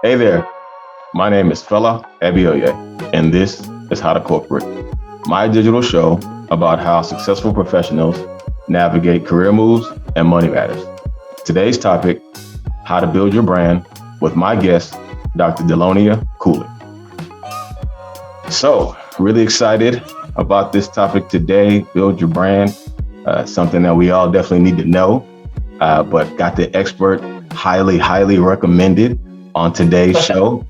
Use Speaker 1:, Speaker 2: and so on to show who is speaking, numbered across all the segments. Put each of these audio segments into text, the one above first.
Speaker 1: Hey there, my name is Fela Abioye, and this is How to Corporate, my digital show about how successful professionals navigate career moves and money matters. Today's topic, how to build your brand with my guest, Dr. Delonia Cooley. So, really excited about this topic today, build your brand, something that we all definitely need to know, but got the expert highly recommended on today's show.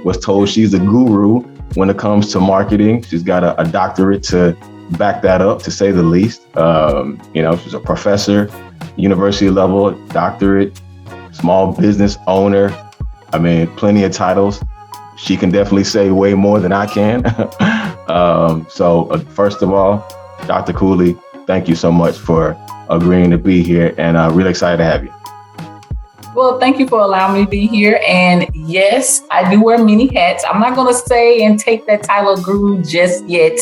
Speaker 1: Was told she's a guru when it comes to marketing. She's got a doctorate to back that up, to say the least. She's a professor, university level, doctorate, small business owner. I mean, plenty of titles. She can definitely say way more than I can. First of all, Dr. Cooley, thank you so much for agreeing to be here, and really excited to have you.
Speaker 2: Well, thank you for allowing me to be here. And yes, I do wear many hats. I'm not going to say and take that title of guru just yet,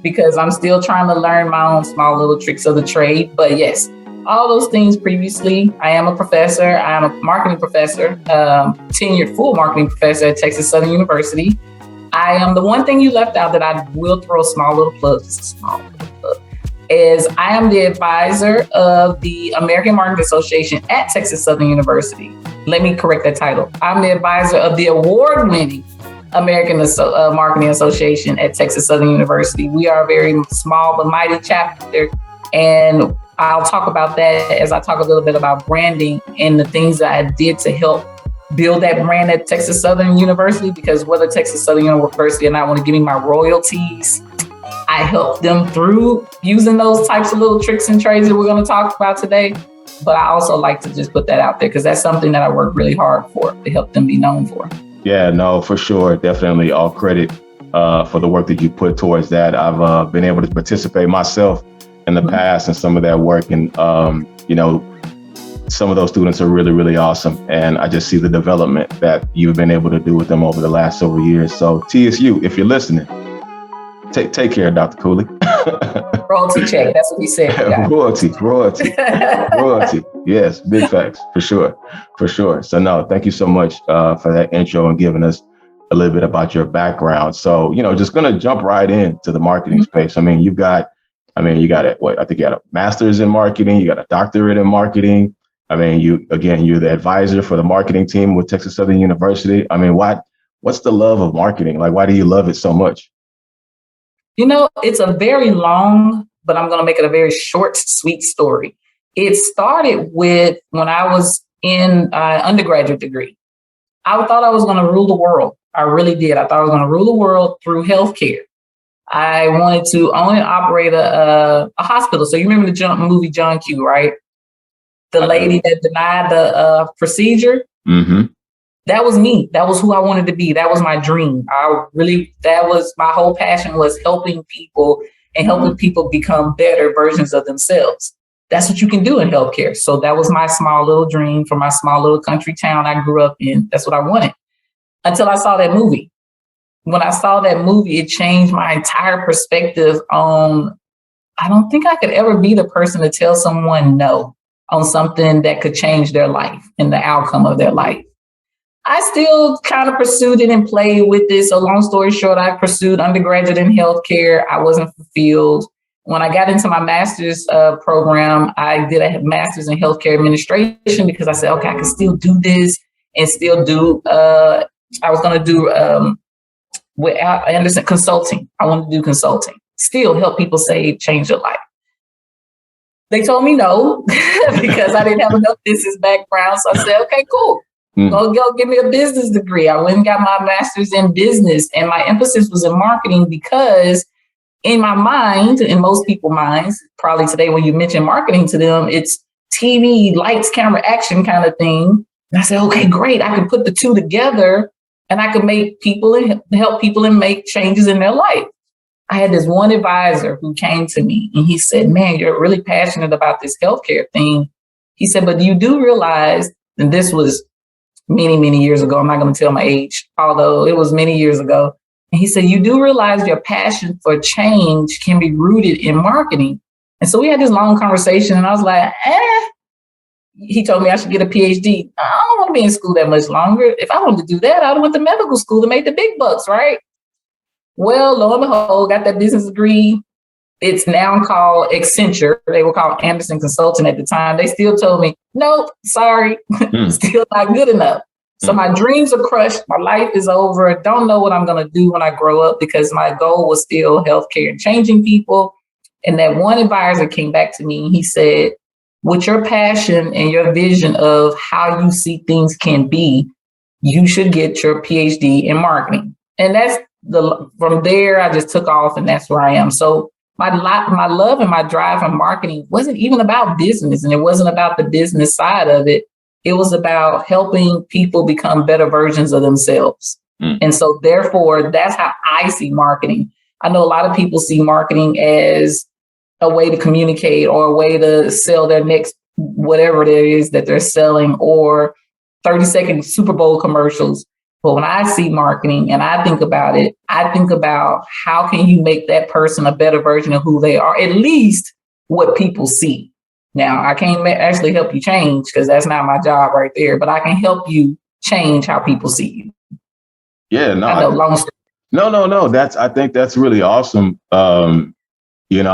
Speaker 2: because I'm still trying to learn my own small little tricks of the trade. But yes, all those things previously. I am a professor. I am a marketing professor, tenured full marketing professor at Texas Southern University. I am the one thing you left out that I will throw a small little plug, is I am the advisor of the American Marketing Association at Texas Southern University. Let me correct that title. I'm the advisor of the award-winning American Marketing Association at Texas Southern University. We are a very small but mighty chapter, and I'll talk about that as I talk a little bit about branding and the things that I did to help build that brand at Texas Southern University, because whether Texas Southern University or not want to give me my royalties, I help them through using those types of little tricks and trades that we're going to talk about today. But I also like to just put that out there because that's something that I work really hard for, to help them be known for.
Speaker 1: Yeah, no, for sure. Definitely all credit for the work that you put towards that. I've been able to participate myself in the past in some of that work. And, some of those students are really awesome. And I just see the development that you've been able to do with them over the last several years. So TSU, if you're listening, take care, Dr. Cooley.
Speaker 2: Royalty check. That's what he said. Yeah.
Speaker 1: Royalty. Yes, big facts, for sure. So no, thank you so much for that intro and giving us a little bit about your background. So, just going to jump right into the marketing space. I mean, you got I think you got a master's in marketing, you got a doctorate in marketing. I mean, you're the advisor for the marketing team with Texas Southern University. I mean, what's the love of marketing? Like, why do you love it so much?
Speaker 2: It's a very long, but I'm going to make it a very short, sweet story. It started with when I was in undergraduate degree. I thought I was going to rule the world. I really did. I thought I was going to rule the world through healthcare. I wanted to own and operate a hospital. So you remember the movie John Q, right? The lady that denied the procedure. Mm-hmm. That was me. That was who I wanted to be. That was my dream. That was my whole passion, was helping people and helping people become better versions of themselves. That's what you can do in healthcare. So that was my small little dream from my small little country town I grew up in. That's what I wanted until I saw that movie. When I saw that movie, it changed my entire perspective on, I don't think I could ever be the person to tell someone no on something that could change their life and the outcome of their life. I still kind of pursued it and played with it. So long story short, I pursued undergraduate in healthcare. I wasn't fulfilled. When I got into my master's program, I did a master's in healthcare administration because I said, okay, I can still do this and still do, I was going to do with Anderson consulting. I wanted to do consulting, still help people change their life. They told me no because I didn't have enough business background. So I said, okay, cool. Go give me a business degree. I went and got my master's in business, and my emphasis was in marketing because in my mind, in most people's minds, probably today when you mention marketing to them, it's TV, lights, camera, action kind of thing. And I said, okay, great. I can put the two together and I could make people and help people and make changes in their life. I had this one advisor who came to me and he said, man, you're really passionate about this healthcare thing. He said, but you do realize, and this was many years ago, I'm not going to tell my age, although it was many years ago. And he said, you do realize your passion for change can be rooted in marketing. And so we had this long conversation and I was like, he told me I should get a PhD. I don't want to be in school that much longer. If I wanted to do that, I'd have went to medical school to make the big bucks, right? Well, lo and behold, got that business degree. It's now called Accenture. They were called Anderson Consulting at the time. They still told me, nope, sorry, still not good enough. So my dreams are crushed. My life is over. Don't know what I'm going to do when I grow up, because my goal was still healthcare and changing people. And that one advisor came back to me and he said, with your passion and your vision of how you see things can be, you should get your PhD in marketing. And from there, I just took off, and that's where I am. So my love and my drive in marketing wasn't even about business, and it wasn't about the business side of it. It was about helping people become better versions of themselves. And so therefore, that's how I see marketing. I know a lot of people see marketing as a way to communicate or a way to sell their next whatever it is that they're selling, or 30-second Super Bowl commercials. But when I see marketing and I think about it, I think about how can you make that person a better version of who they are, at least what people see. Now, I can't actually help you change, because that's not my job right there, but I can help you change how people see you.
Speaker 1: Yeah, no.
Speaker 2: I know, long story.
Speaker 1: No. I think that's really awesome. I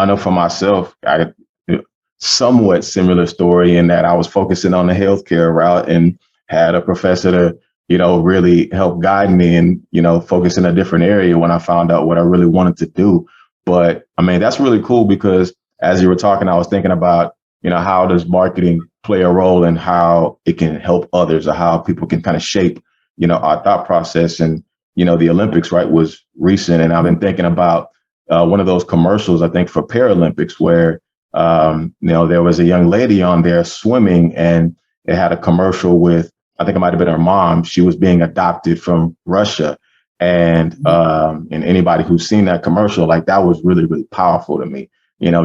Speaker 1: know for myself, I had a somewhat similar story in that I was focusing on the healthcare route and had a professor to, really help guide me and, focus in a different area when I found out what I really wanted to do. But I mean, that's really cool, because as you were talking, I was thinking about, how does marketing play a role in how it can help others, or how people can kind of shape, our thought process. And, the Olympics, right, was recent. And I've been thinking about one of those commercials, I think, for Paralympics, where, there was a young lady on there swimming, and it had a commercial with, I think it might have been her mom. She was being adopted from Russia. And anybody who's seen that commercial, like, that was really, really powerful to me.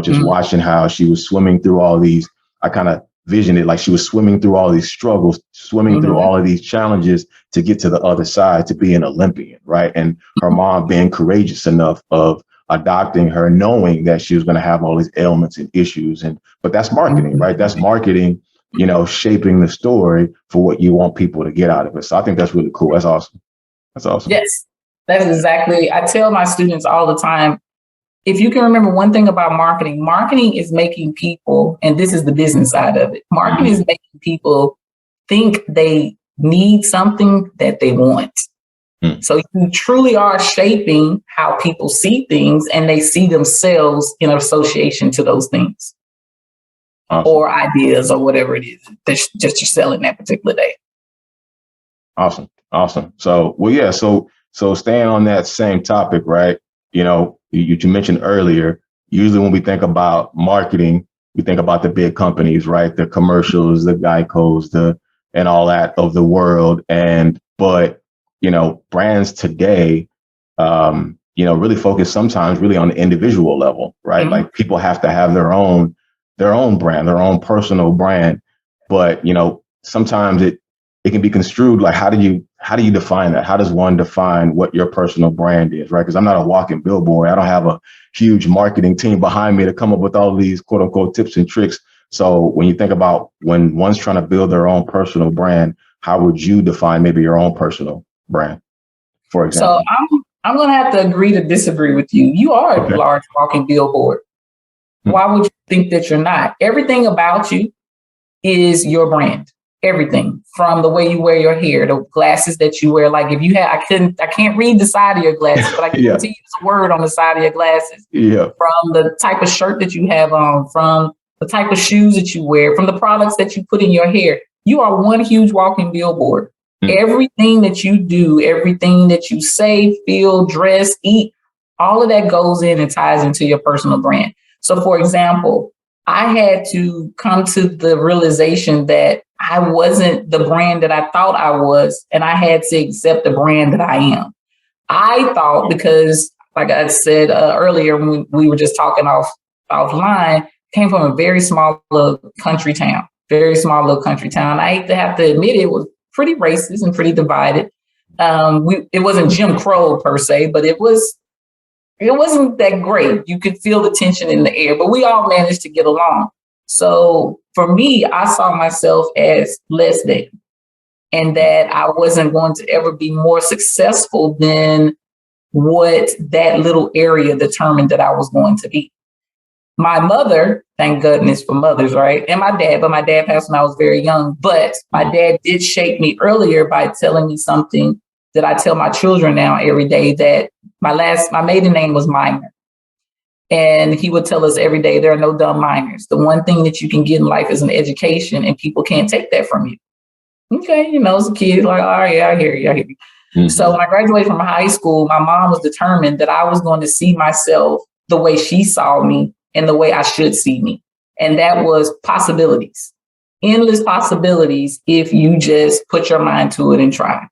Speaker 1: Just watching how she was swimming through all these, I kind of visioned it like she was swimming through all these struggles, swimming through all of these challenges to get to the other side, to be an Olympian, right? And her mom being courageous enough of adopting her, knowing that she was going to have all these ailments and issues. But that's marketing, right? That's marketing, shaping the story for what you want people to get out of it. So I think that's really cool. That's awesome. That's awesome.
Speaker 2: Yes, that's exactly. I tell my students all the time, if you can remember one thing about marketing is making people, and this is the business side of it, marketing is making people think they need something that they want. So you truly are shaping how people see things, and they see themselves in association to those things. Awesome. Or ideas, or whatever it is that you're selling that particular day.
Speaker 1: Awesome. So, well, yeah. So staying on that same topic, right? You mentioned earlier, usually when we think about marketing, we think about the big companies, right? The commercials, the Geicos, and all that of the world. But brands today, really focus sometimes really on the individual level, right? Like, people have to have their own brand, their own personal brand. But, sometimes it can be construed like, how do you define that? How does one define what your personal brand is, right? Because I'm not a walking billboard. I don't have a huge marketing team behind me to come up with all these quote unquote tips and tricks. So when you think about when one's trying to build their own personal brand, how would you define maybe your own personal brand, for example?
Speaker 2: So I'm going to have to agree to disagree with you. You are a large walking billboard. Why would you think that you're not? Everything about you is your brand. Everything, from the way you wear your hair, the glasses that you wear. Like, if you have, I can't read the side of your glasses, but I can see a word on the side of your glasses. Yeah. From the type of shirt that you have on, from the type of shoes that you wear, from the products that you put in your hair, you are one huge walking billboard. Everything that you do, everything that you say, feel, dress, eat, all of that goes in and ties into your personal brand. So, for example, I had to come to the realization that I wasn't the brand that I thought I was, and I had to accept the brand that I am. I thought, because like I said earlier, when we were just talking offline, came from a very small little country town. I hate to have to admit it was pretty racist and pretty divided. It wasn't Jim Crow per se, but it wasn't that great. You could feel the tension in the air, but we all managed to get along. So for me, I saw myself as less than, and that I wasn't going to ever be more successful than what that little area determined that I was going to be. My mother, thank goodness for mothers, right? And my dad, but my dad passed when I was very young. But my dad did shape me earlier by telling me something that I tell my children now every day, that my maiden name was Minor. And he would tell us every day, there are no dumb minors. The one thing that you can get in life is an education, and people can't take that from you. Okay, as a kid, like, all right, yeah, I hear you. Mm-hmm. So when I graduated from high school, my mom was determined that I was going to see myself the way she saw me and the way I should see me. And that was possibilities, endless possibilities, if you just put your mind to it and try.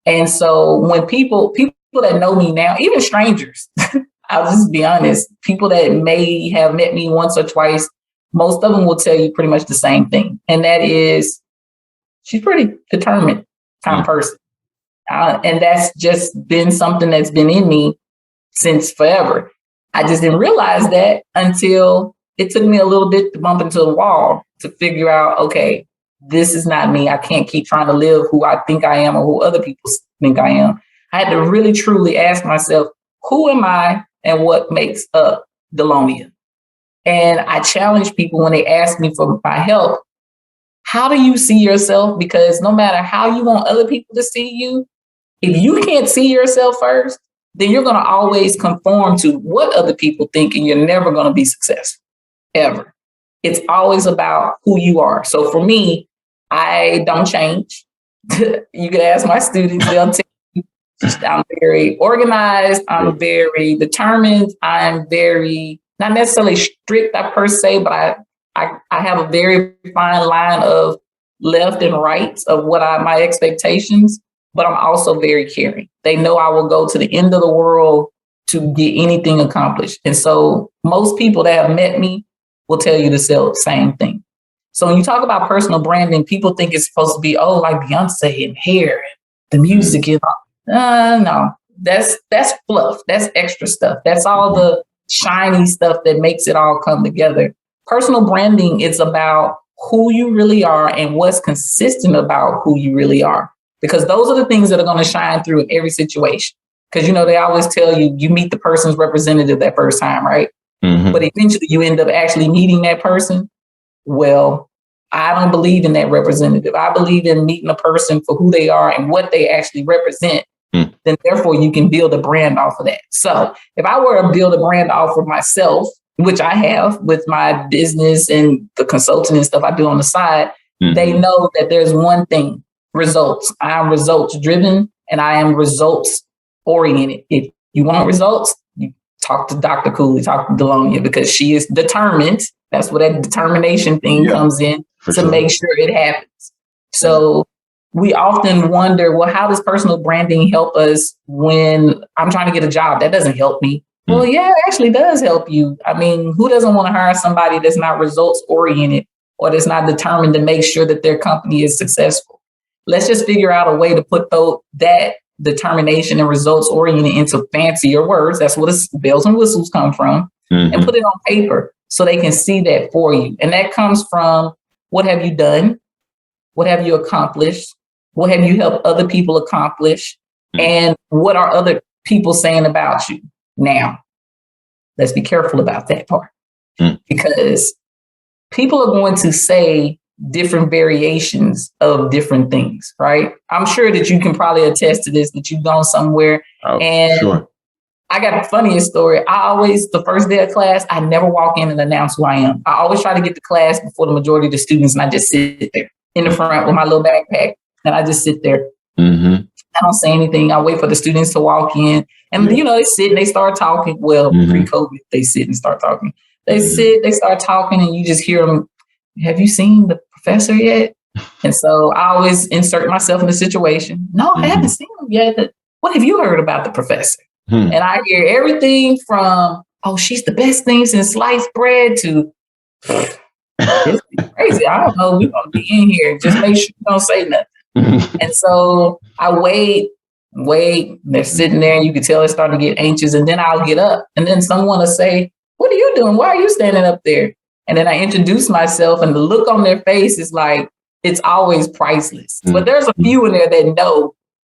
Speaker 2: And so when people that know me now, even strangers, I'll just be honest, people that may have met me once or twice, most of them will tell you pretty much the same thing. And that is, she's pretty determined kind of person. And that's just been something that's been in me since forever. I just didn't realize that until it took me a little bit to bump into the wall to figure out, okay, this is not me. I can't keep trying to live who I think I am or who other people think I am. I had to really, truly ask myself, who am I and what makes up Delonia? And I challenge people when they ask me for my help, how do you see yourself? Because no matter how you want other people to see you, if you can't see yourself first, then you're going to always conform to what other people think, and you're never going to be successful, ever. It's always about who you are. So for me, I don't change. You can ask my students, they'll tell you I'm very organized, I'm very determined, I'm very, not necessarily strict per se, but I have a very fine line of left and right of what are my expectations, but I'm also very caring. They know I will go to the end of the world to get anything accomplished. And so most people that have met me will tell you the same thing. So when you talk about personal branding, people think it's supposed to be, like Beyonce and hair and the music and all. No, that's fluff. That's extra stuff. That's all the shiny stuff that makes it all come together. Personal branding is about who you really are and what's consistent about who you really are. Because those are the things that are going to shine through in every situation. Because, they always tell you, you meet the person's representative that first time, right? Mm-hmm. But eventually you end up actually meeting that person. Well, I don't believe in that representative. I believe in meeting a person for who they are and what they actually represent. Then therefore you can build a brand off of that. So if I were to build a brand off of myself, which I have with my business and the consulting and stuff I do on the side, they know that there's one thing, results. I am results driven and I am results oriented. If you want results, you talk to Dr. Cooley, talk to Delonia, because she is determined. That's where that determination thing comes in to make sure it happens. So we often wonder, well, how does personal branding help us when I'm trying to get a job? That doesn't help me. Well, yeah, it actually does help you. I mean, who doesn't want to hire somebody that's not results oriented or that's not determined to make sure that their company is successful? Let's just figure out a way to put that determination and results oriented into fancier words. That's what bells and whistles come from, and put it on paper so they can see that for you. And that comes from, what have you done? What have you accomplished? What have you helped other people accomplish? And what are other people saying about you? Now, let's be careful about that part, because people are going to say different variations of different things, right? I'm sure that you can probably attest to this, that you've gone somewhere. Sure. I got the funniest story. The first day of class, I never walk in and announce who I am. I always try to get to class before the majority of the students, and I just sit there in the front with my little backpack, and I just sit there. I don't say anything. I wait for the students to walk in, and they sit and they start talking. Well, pre-COVID, they sit and start talking. They sit, they start talking, and you just hear them. Have you seen the professor yet? And so I always insert myself in the situation. No, I haven't seen him yet. What have you heard about the professor? And I hear everything from, she's the best thing since sliced bread, to this is crazy. I don't know. We're going to be in here. Just make sure you don't say nothing. And so I wait. They're sitting there, and you can tell they're starting to get anxious. And then I'll get up, and then someone will say, "What are you doing? Why are you standing up there?" And then I introduce myself, and the look on their face is like, it's always priceless. Mm-hmm. But there's a few in there that know,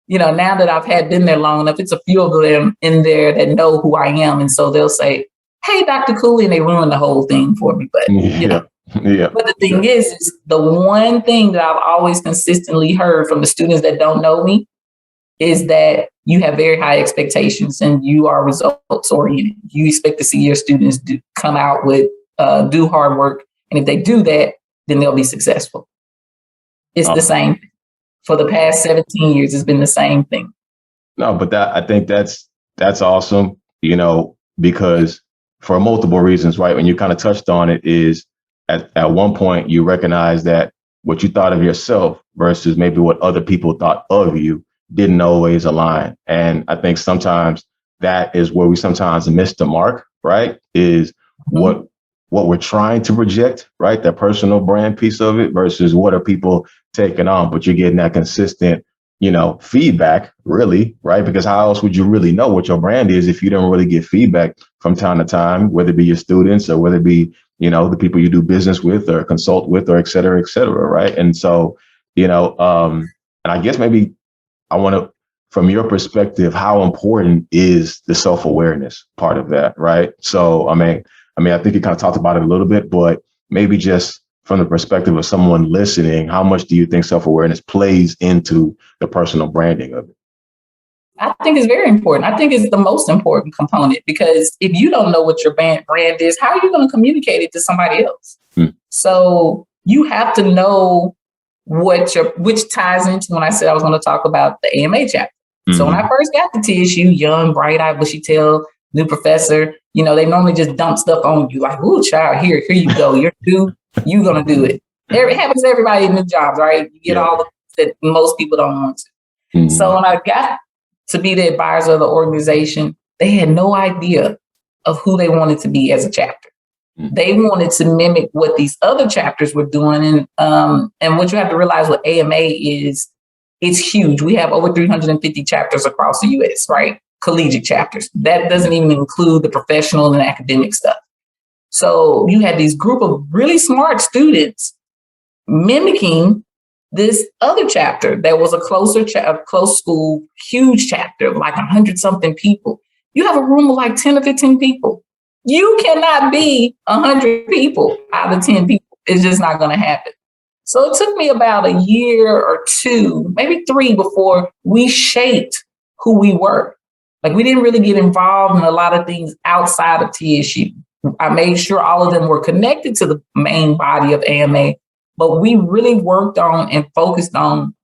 Speaker 2: now that I've been there long enough, it's a few of them in there that know who I am. And so they'll say, hey, Dr. Cooley, and they ruin the whole thing for me. But, But the thing is the one thing that I've always consistently heard from the students that don't know me is that you have very high expectations and you are results oriented. You expect to see your students come out with, do hard work. And if they do that, then they'll be successful. It's the same thing. For the past 17 years, it's been the same thing.
Speaker 1: No, but I think that's awesome, because for multiple reasons, right? When you kind of touched on it is at one point you recognize that what you thought of yourself versus maybe what other people thought of you didn't always align. And I think sometimes that is where we sometimes miss the mark, right? Is what we're trying to project, right? That personal brand piece of it versus what are people taking on, but you're getting that consistent, feedback, really, right? Because how else would you really know what your brand is if you don't really get feedback from time to time, whether it be your students or whether it be, the people you do business with or consult with or et cetera, right? And so, and I guess maybe I want to, from your perspective, how important is the self-awareness part of that, right? So, I mean, I think you kind of talked about it a little bit, but maybe just from the perspective of someone listening, how much do you think self-awareness plays into the personal branding of it?
Speaker 2: I think it's very important. I think it's the most important component because if you don't know what your brand is, how are you going to communicate it to somebody else? So you have to know which ties into when I said I was going to talk about the AMA chapter. So when I first got to TSU, young, bright-eyed, bushy-tailed, new professor, they normally just dump stuff on you like, ooh, child, here you go. You're new, you're going to do it. It happens to everybody in new jobs, right? You get all the that most people don't want to. So when I got to be the advisor of the organization, they had no idea of who they wanted to be as a chapter. They wanted to mimic what these other chapters were doing. And what you have to realize with AMA is it's huge. We have over 350 chapters across the US, right? Collegiate chapters. That doesn't even include the professional and academic stuff. So you had this group of really smart students mimicking this other chapter that was a close school, huge chapter of like 100-something people. You have a room of like 10 or 15 people. You cannot be 100 people out of 10 people. It's just not going to happen. So it took me about a year or two, maybe 3 before we shaped who we were. Like we didn't really get involved in a lot of things outside of TSU. I made sure all of them were connected to the main body of AMA, but we really worked on and focused on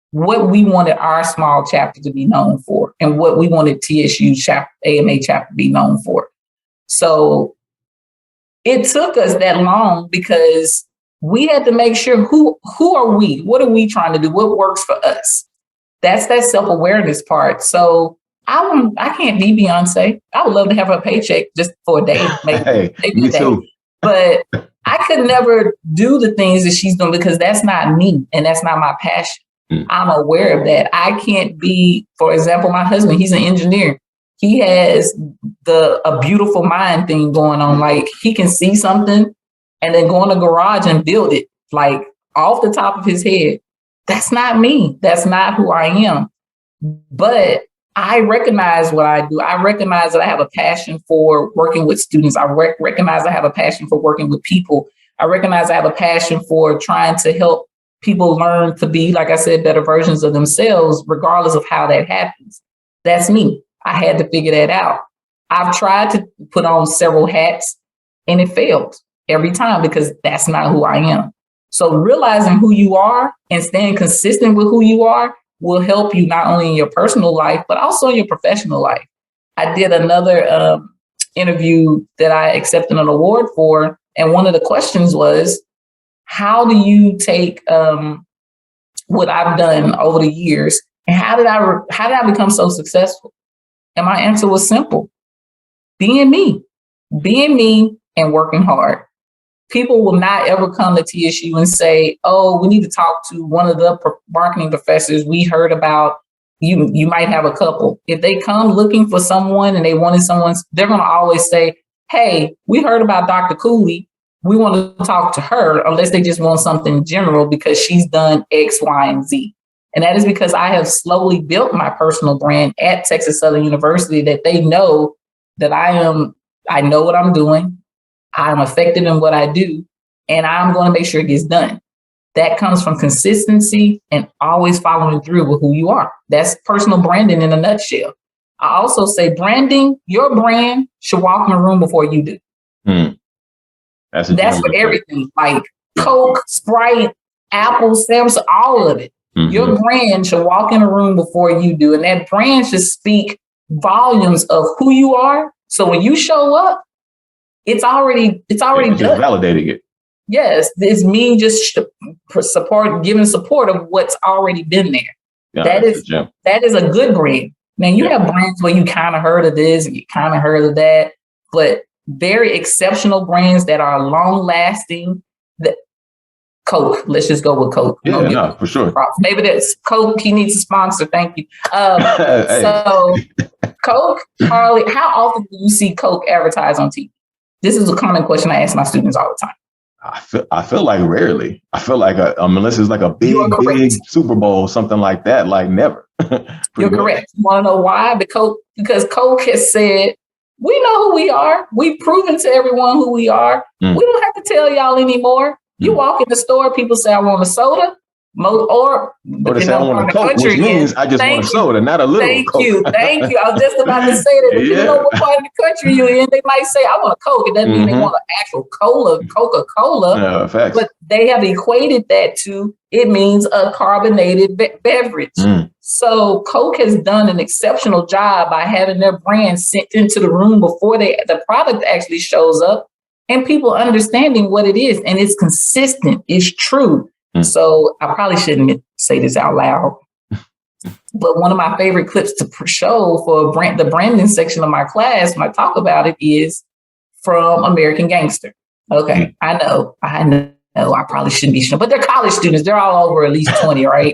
Speaker 2: what we wanted our small chapter to be known for and what we wanted TSU AMA chapter to be known for. So it took us that long because we had to make sure who are we? What are we trying to do? What works for us? That's that self-awareness part. So I can't be Beyonce. I would love to have her paycheck just for a day. Maybe
Speaker 1: me too.
Speaker 2: But I could never do the things that she's doing because that's not me and that's not my passion. I'm aware of that. I can't be, for example, my husband, he's an engineer. He has a beautiful mind thing going on. Like he can see something and then go in the garage and build it like off the top of his head. That's not me. That's not who I am. But I recognize what I do. I recognize that I have a passion for working with students. I recognize I have a passion for working with people. I recognize I have a passion for trying to help people learn to be, like I said, better versions of themselves, regardless of how that happens. That's me. I had to figure that out. I've tried to put on several hats and it failed every time because that's not who I am. So realizing who you are and staying consistent with who you are will help you not only in your personal life, but also in your professional life. I did another interview that I accepted an award for. And one of the questions was, how do you take what I've done over the years and how did I become so successful? And my answer was simple. Being me and working hard. People will not ever come to TSU and say, oh, we need to talk to one of the marketing professors. We heard about you. You might have a couple. If they come looking for someone and they wanted someone, they're going to always say, hey, we heard about Dr. Cooley. we want to talk to her unless they just want something general because she's done X, Y, and Z. And that is because I have slowly built my personal brand at Texas Southern University, that they know that I know what I'm doing. I'm effective in what I do, and I'm going to make sure it gets done. That comes from consistency and always following through with who you are. That's personal branding in a nutshell. I also say branding, your brand should walk in a room before you do. That's for everything, like Coke, Sprite, Apple, Samsung, all of it. Your brand should walk in a room before you do. And that brand should speak volumes of who you are. So when you show up, it's already done.
Speaker 1: Just validating it.
Speaker 2: Yes, it's me just giving support of what's already been there. Yeah, that is a good brand. Now you have brands where you kind of heard of this, you kind of heard of that, but very exceptional brands that are long lasting. Coke, let's just go with Coke.
Speaker 1: Yeah, no, for sure.
Speaker 2: Maybe that's Coke. He needs a sponsor. Thank you. So Coke, Harley, how often do you see Coke advertised on TV? This is a common question I ask my students all the time.
Speaker 1: I feel like rarely. I feel like unless it's like a big Super Bowl, something like that, like never.
Speaker 2: You're correct. You want to know why? Because Coke has said, we know who we are. We've proven to everyone who we are. We don't have to tell y'all anymore. You walk in the store, people say, I want a soda. Or
Speaker 1: they say I want a Coke, which means I just want a soda, not a little Coke.
Speaker 2: Thank you. I was just about to say that. If you know what part of the country you're in, they might say, I want a Coke. It doesn't mean they want an actual Coca-Cola. But they have equated that to, it means a carbonated beverage. So Coke has done an exceptional job by having their brand sent into the room before the product actually shows up, and people understanding what it is. And it's consistent. It's true. So I probably shouldn't say this out loud, but one of my favorite clips to show for the branding section of my class when I talk about it is from American Gangster. Okay, I know, I probably shouldn't be showing, but they're college students. They're all over at least 20, right?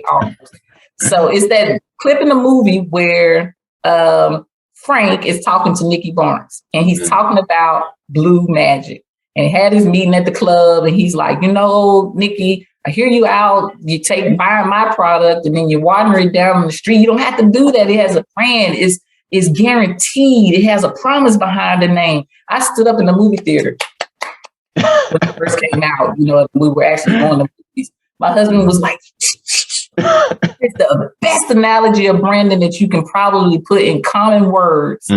Speaker 2: So it's that clip in the movie where Frank is talking to Nikki Barnes, and he's talking about blue magic. And he had his meeting at the club, and he's like, Nikki, I hear you out. You buying my product, and then you're watering it down the street. You don't have to do that. It has a brand. It's guaranteed. It has a promise behind the name. I stood up in the movie theater when it first came out. We were actually going to movies. My husband was like, it's the best analogy of branding that you can probably put in common words.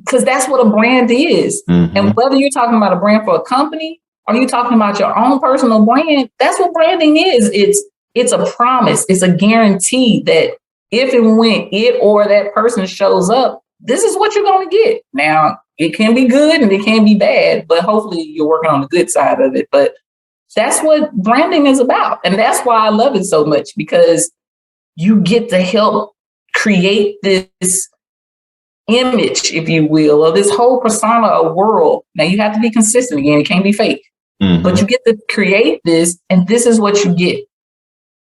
Speaker 2: Because that's what a brand is. And whether you're talking about a brand for a company or you're talking about your own personal brand, that's what branding is. It's a promise. It's a guarantee that if and when it or that person shows up, this is what you're going to get. Now, it can be good and it can be bad, but hopefully you're working on the good side of it. But that's what branding is about. And that's why I love it so much, because you get to help create this image, if you will, of this whole persona of world. Now you have to be consistent again. It can't be fake, but you get to create this, and this is what you get.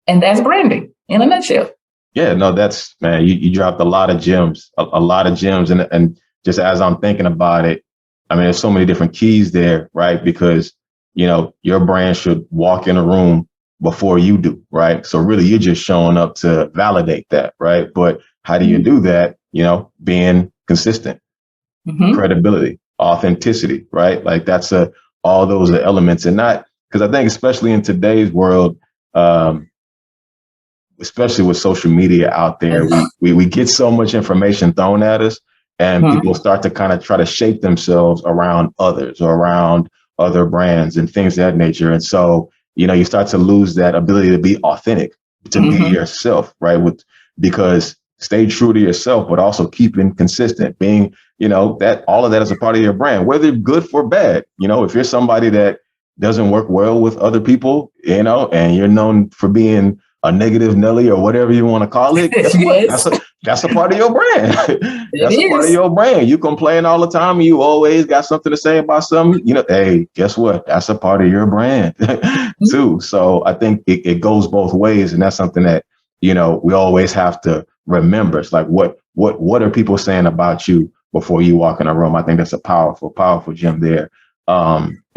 Speaker 2: And that's branding in a nutshell.
Speaker 1: Yeah, no, that's, man, you dropped a lot of gems, a lot of gems. And just as I'm thinking about it, I mean, there's so many different keys there, right? Because, your brand should walk in a room before you do, right? So really you're just showing up to validate that, right? But how do you do that? Being consistent, credibility, authenticity, right? Like that's all those are elements, and not, because I think especially in today's world, especially with social media out there, we get so much information thrown at us, and people start to kind of try to shape themselves around others or around other brands and things of that nature. And so, you start to lose that ability to be authentic, to be yourself, right? Because stay true to yourself, but also keeping consistent, being, that all of that is a part of your brand, whether good or bad. If you're somebody that doesn't work well with other people, and you're known for being a negative Nelly or whatever you want to call it, that's a part of your brand. That's a part of your brand. You complain all the time, and you always got something to say about something. Hey, guess what? That's a part of your brand too. So I think it goes both ways, and that's something that we always have to remember. It's like what are people saying about you before you walk in a room? I think that's a powerful gem there.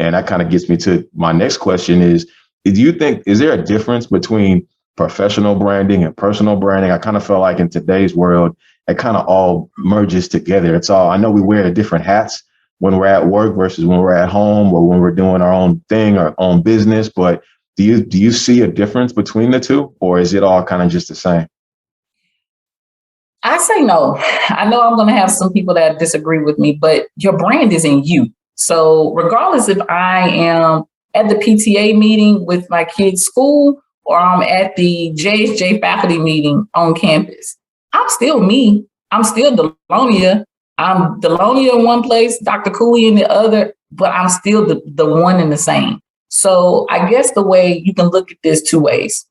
Speaker 1: And that kind of gets me to my next question is there a difference between professional branding and personal branding? I kind of feel like in today's world, it kind of all merges together. I know we wear different hats when we're at work versus when we're at home or when we're doing our own thing, our own business. But do you see a difference between the two, or is it all kind of just the same?
Speaker 2: I say no. I know I'm going to have some people that disagree with me, but your brand is in you. So regardless if I am at the PTA meeting with my kids' school or I'm at the JSJ faculty meeting on campus, I'm still me. I'm still Delonia. I'm Delonia in one place, Dr. Cooley in the other, but I'm still the one and the same. So I guess the way you can look at this two ways.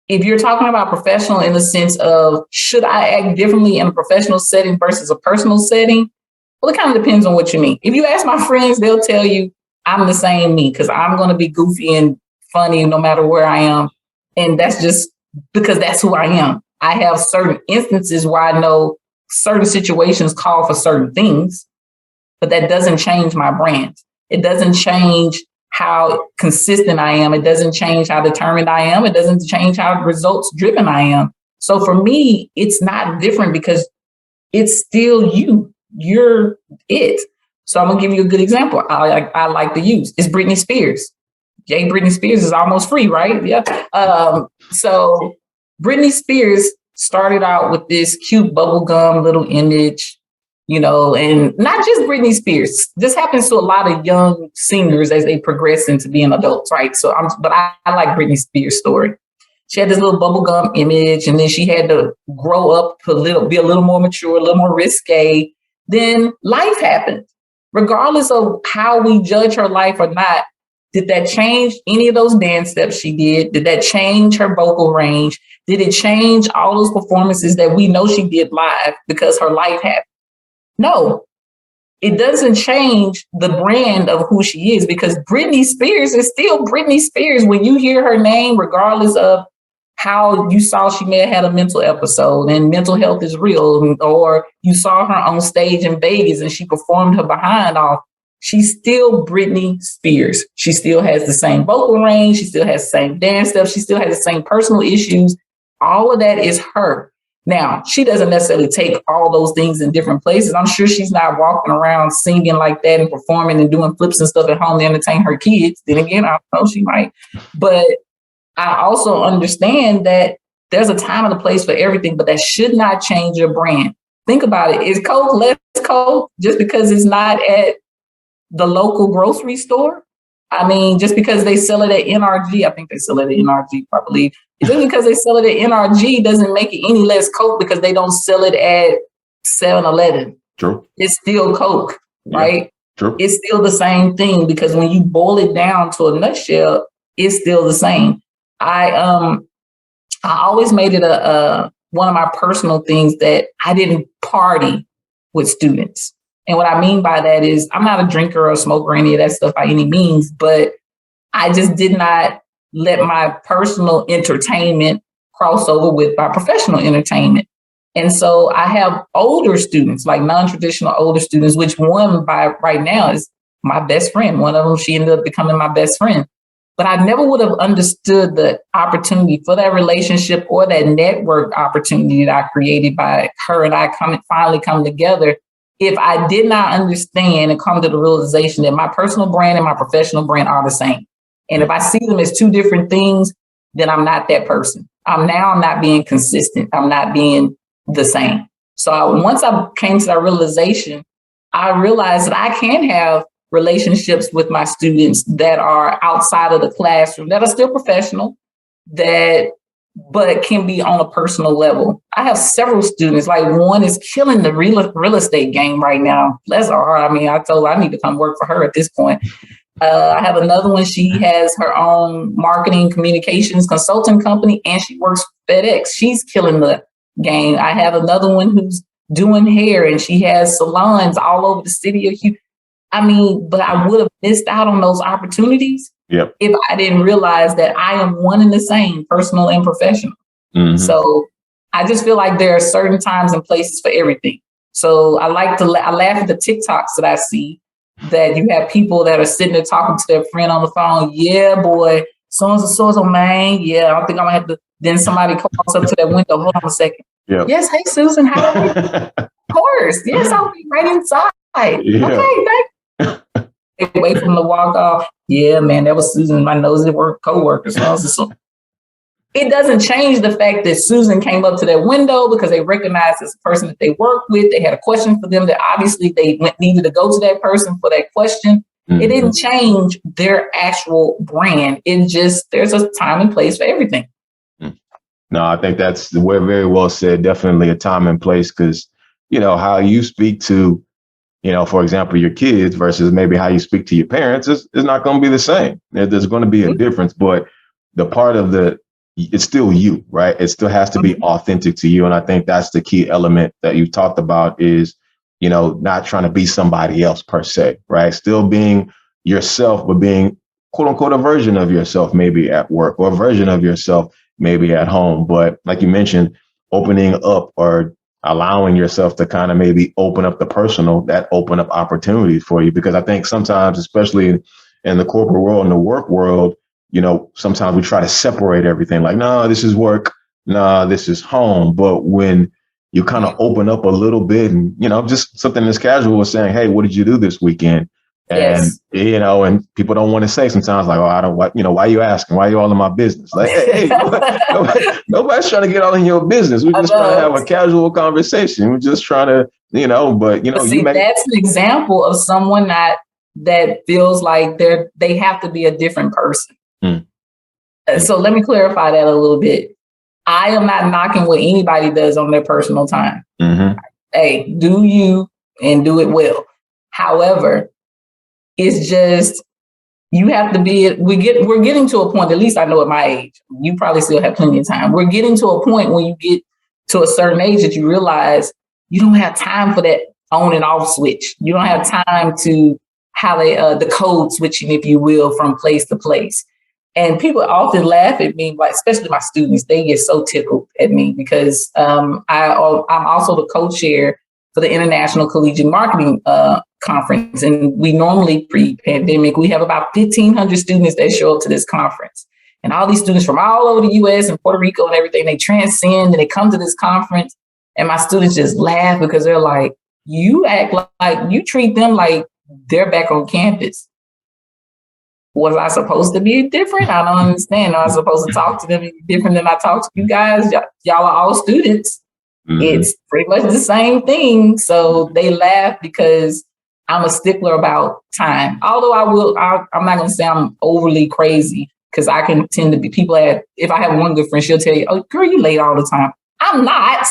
Speaker 2: If you're talking about professional in the sense of should I act differently in a professional setting versus a personal setting? Well, it kind of depends on what you mean. If you ask my friends, they'll tell you I'm the same me because I'm going to be goofy and funny no matter where I am. And that's just because that's who I am. I have certain instances where I know certain situations call for certain things, but that doesn't change my brand. It doesn't change how consistent I am. It doesn't change how determined I am. It doesn't change how results driven I am. So for me, it's not different because it's still you. You're it. So I'm gonna give you a good example. I like to use. It's Britney Spears. Yay, Britney Spears is almost free, right? Yeah. So Britney Spears started out with this cute bubblegum little image, and not just Britney Spears. This happens to a lot of young singers as they progress into being adults, right? So I like Britney Spears' story. She had this little bubblegum image, and then she had to grow up be a little more mature, a little more risque. Then life happened. Regardless of how we judge her life or not, did that change any of those dance steps she did? Did that change her vocal range? Did it change all those performances that we know she did live because her life happened? No, it doesn't change the brand of who she is because Britney Spears is still Britney Spears. When you hear her name, regardless of how you saw she may have had a mental episode and mental health is real, or you saw her on stage in Vegas and she performed her behind off, she's still Britney Spears. She still has the same vocal range. She still has the same dance steps. She still has the same personal issues. All of that is her. Now, she doesn't necessarily take all those things in different places. I'm sure she's not walking around singing like that and performing and doing flips and stuff at home to entertain her kids. Then again, I don't know, she might. But I also understand that there's a time and a place for everything, but that should not change your brand. Think about it. Is Coke less Coke just because it's not at the local grocery store? I mean, just because they sell it at NRG, I think they sell it at NRG, I believe. Just because they sell it at NRG doesn't make it any less Coke because they don't sell it at 7-Eleven.
Speaker 1: True.
Speaker 2: It's still Coke, right?
Speaker 1: True.
Speaker 2: It's still the same thing because when you boil it down to a nutshell, it's still the same. I always made it a one of my personal things that I didn't party with students. And what I mean by that is I'm not a drinker or a smoker or any of that stuff by any means, but I just did not let my personal entertainment cross over with my professional entertainment. And so I have older students, like non-traditional older students, which one by right now is my best friend. One of them, she ended up becoming my best friend. But I never would have understood the opportunity for that relationship or that network opportunity that I created by her and I finally come together if I did not understand and come to the realization that my personal brand and my professional brand are the same. And if I see them as two different things, then I'm not that person. I'm not being consistent. I'm not being the same. So once I came to that realization, I realized that I can have relationships with my students that are outside of the classroom, that are still professional, but can be on a personal level. I have several students, like one is killing the real estate game right now. Bless her heart. I mean, I told her I need to come work for her at this point. I have another one. She has her own marketing communications consulting company and she works for FedEx. She's killing the game. I have another one who's doing hair and she has salons all over the city of Houston. I mean, but I would have missed out on those opportunities if I didn't realize that I am one and the same, personal and professional. Mm-hmm. So I just feel like there are certain times and places for everything. So I laugh at the TikToks that I see that you have people that are sitting there talking to their friend on the phone. Yeah, boy, so-and-so, man. Yeah, I think I'm gonna have to. Then somebody calls up to that window. Hold on a second.
Speaker 1: Yep.
Speaker 2: Yes, hey, Susan, how are you? Of course. Yes, I'll be right inside.
Speaker 1: Yeah.
Speaker 2: Okay, thank you. They wait for them to walk off. Yeah, man, that was Susan, my nosy work co-worker. So it doesn't change the fact that Susan came up to that window because they recognized this person that they work with. They had a question for them that obviously they needed to go to that person for that question. It didn't change their actual brand. It just, there's a time and place for everything.
Speaker 1: No, I think that's very well said. Definitely a time and place, because, you know, how you speak to, you know, for example, your kids versus maybe how you speak to your parents is not going to be the same. There's going to be a difference, but the part of it's still you, right? It still has to be authentic to you. And I think that's the key element that you talked about is, you know, not trying to be somebody else per se, right? Still being yourself, but being quote unquote a version of yourself, maybe at work, or a version of yourself, maybe at home. But like you mentioned, opening up or allowing yourself to kind of maybe open up the personal, that open up opportunities for you. Because I think sometimes, especially in the corporate world and the work world, you know, sometimes we try to separate everything like, no, this is work. No, this is home. But when you kind of open up a little bit and, you know, just something as casual as saying, hey, what did you do this weekend? And, you know, and people don't want to say sometimes like, oh, I don't, you know, why are you asking? Why are you all in my business? Like, hey, nobody's trying to get all in your business. We're just trying to have a casual conversation. We're just trying to, you know, but, you know,
Speaker 2: that's an example of someone that feels like they have to be a different person. So let me clarify that a little bit. I am not knocking what anybody does on their personal time. Hey, do you and do it well. However, it's just, you have to be, we're getting to a point, at least I know at my age, you probably still have plenty of time. We're getting to a point when you get to a certain age that you realize you don't have time for that on and off switch. You don't have time to have the code switching, if you will, from place to place. And people often laugh at me, like, especially my students, they get so tickled at me because I'm also the co-chair for the International Collegiate Marketing Conference. And we normally, pre-pandemic, we have about 1,500 students that show up to this conference. And all these students from all over the US and Puerto Rico and everything, they transcend and they come to this conference. And my students just laugh because they're like, you act like you treat them like they're back on campus. Was I supposed to be different? I don't understand. I was supposed to talk to them different than I talk to you guys. Y'all are all students. It's pretty much the same thing. So they laugh because I'm a stickler about time. Although I'm not going to say I'm overly crazy because I can tend to be, if I have one good friend, she'll tell you, oh, girl, you late all the time. I'm not.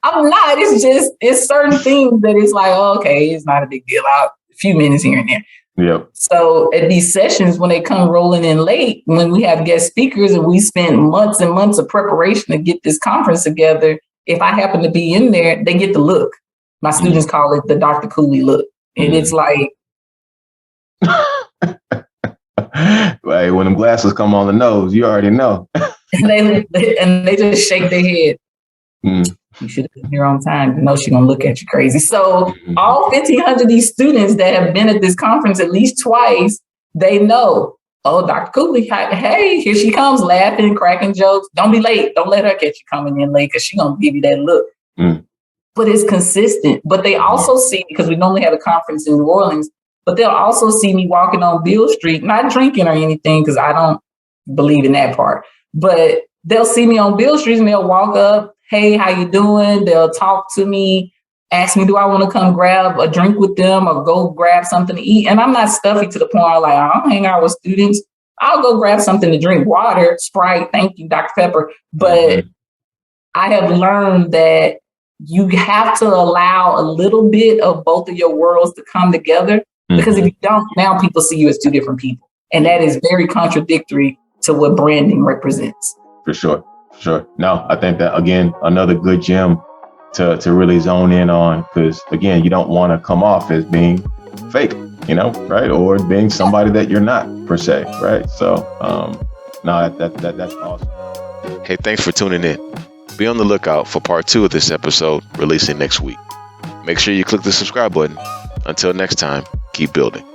Speaker 2: I'm not. It's certain things that it's like, oh, okay, it's not a big deal. A few minutes here and there.
Speaker 1: Yep.
Speaker 2: So at these sessions, when they come rolling in late, when we have guest speakers and we spend months and months of preparation to get this conference together, if I happen to be in there, they get the look. My students call it the Dr. Cooley look. And it's like,
Speaker 1: right, when them glasses come on the nose, you already know.
Speaker 2: and they just shake their head. You should have been here on time. You know she's gonna look at you crazy. So all 1,500 of these students that have been at this conference at least twice, they know, oh, Dr. Cooley, hey, here she comes, laughing, cracking jokes. Don't be late. Don't let her catch you coming in late because she's gonna give you that look. But it's consistent. But they also see, because we normally have a conference in New Orleans, but they'll also see me walking on Beale Street, not drinking or anything, because I don't believe in that part. But they'll see me on Beale Street and they'll walk up, hey, how you doing? They'll talk to me, ask me, do I want to come grab a drink with them or go grab something to eat? And I'm not stuffy to the point where like, I don't hang out with students. I'll go grab something to drink, water, Sprite, thank you, Dr. Pepper. But I have learned that you have to allow a little bit of both of your worlds to come together, because if you don't, now people see you as two different people. And that is very contradictory to what branding represents.
Speaker 1: For sure. Sure. No, I think that, again, another good gem to really zone in on, because, again, you don't want to come off as being fake, you know, right? Or being somebody that you're not, per se, right? So, no, that's awesome.
Speaker 3: Hey, thanks for tuning in. Be on the lookout for part 2 of this episode releasing next week. Make sure you click the subscribe button. Until next time, keep building.